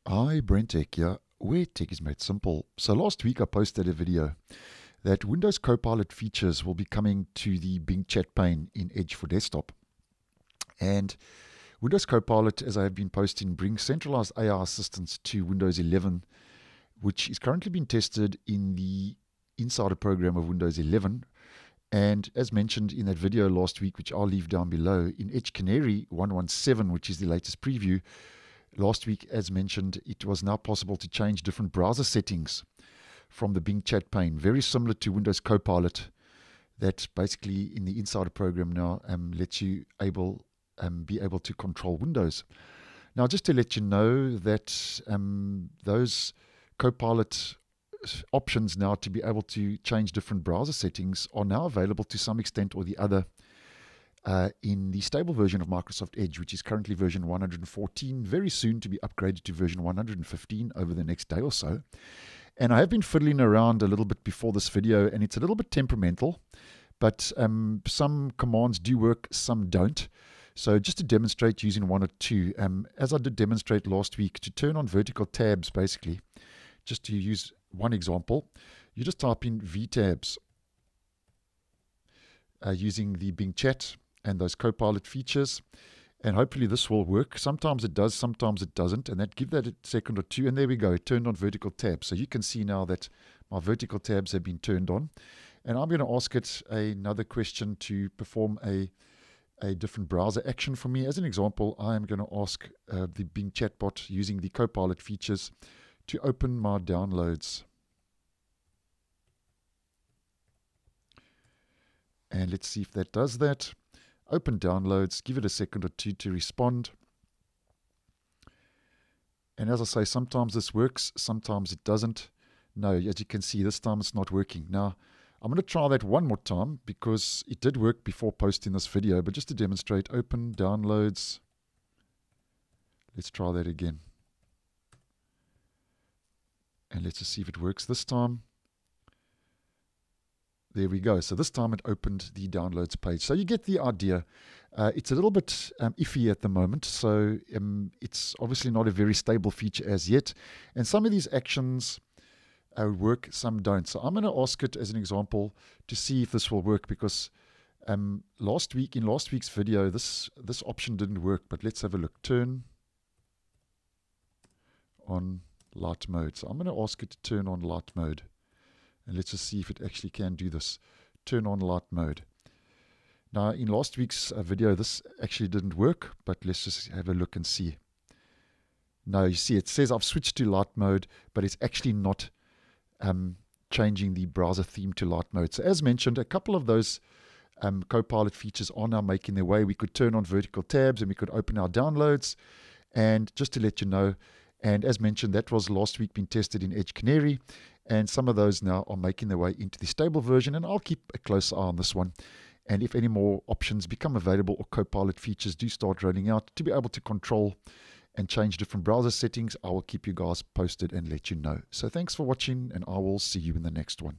Hi, BrenTech here, where tech is made simple. So last week I posted a video that Windows Copilot features will be coming to the Bing chat pane in Edge for desktop. And Windows Copilot, as I have been posting, brings centralized AI assistance to Windows 11, which is currently being tested in the insider program of Windows 11. And as mentioned in that video last week, which I'll leave down below, in Edge Canary 117, which is the latest preview, last week, as mentioned, it was now possible to change different browser settings from the Bing chat pane, very similar to Windows Copilot, that basically in the insider program now lets you be able to control Windows. Now, just to let you know that those Copilot options now to be able to change different browser settings are now available to some extent or the other in the stable version of Microsoft Edge, which is currently version 114, very soon to be upgraded to version 115 over the next day or so. And I have been fiddling around a little bit before this video, and it's a little bit temperamental, but some commands do work, some don't. So just to demonstrate using one or two, as I did demonstrate last week, to turn on vertical tabs, basically, just to use one example, you just type in vtabs using the Bing chat and those Copilot features, and hopefully this will work. Sometimes it does, sometimes it doesn't, and give that a second or two, and there we go, it turned on vertical tabs. So you can see now that my vertical tabs have been turned on, and I'm going to ask it another question to perform a different browser action for me. As an example, I am going to ask the Bing chatbot using the Copilot features to open my downloads. And let's see if that does that. Open downloads, give it a second or two to respond. And as I say, sometimes this works, sometimes it doesn't. No, as you can see, this time it's not working. Now, I'm going to try that one more time because it did work before posting this video, but just to demonstrate, open downloads. Let's try that again. And let's just see if it works this time. There we go. So this time it opened the downloads page. So you get the idea. It's a little bit iffy at the moment. So it's obviously not a very stable feature as yet. And some of these actions work, some don't. So I'm going to ask it as an example to see if this will work, because in last week's video, this option didn't work. But let's have a look. Turn on light mode. So I'm going to ask it to turn on light mode. And let's just see if it actually can do this. Turn on light mode. Now, in last week's video, this actually didn't work, but let's just have a look and see. Now, you see, it says I've switched to light mode, but it's actually not changing the browser theme to light mode. So as mentioned, a couple of those Copilot features are now making their way. We could turn on vertical tabs and we could open our downloads. And just to let you know, and as mentioned, that was last week being tested in Edge Canary, and some of those now are making their way into the stable version, and I'll keep a close eye on this one. And if any more options become available or Copilot features do start rolling out to be able to control and change different browser settings, I will keep you guys posted and let you know. So thanks for watching, and I will see you in the next one.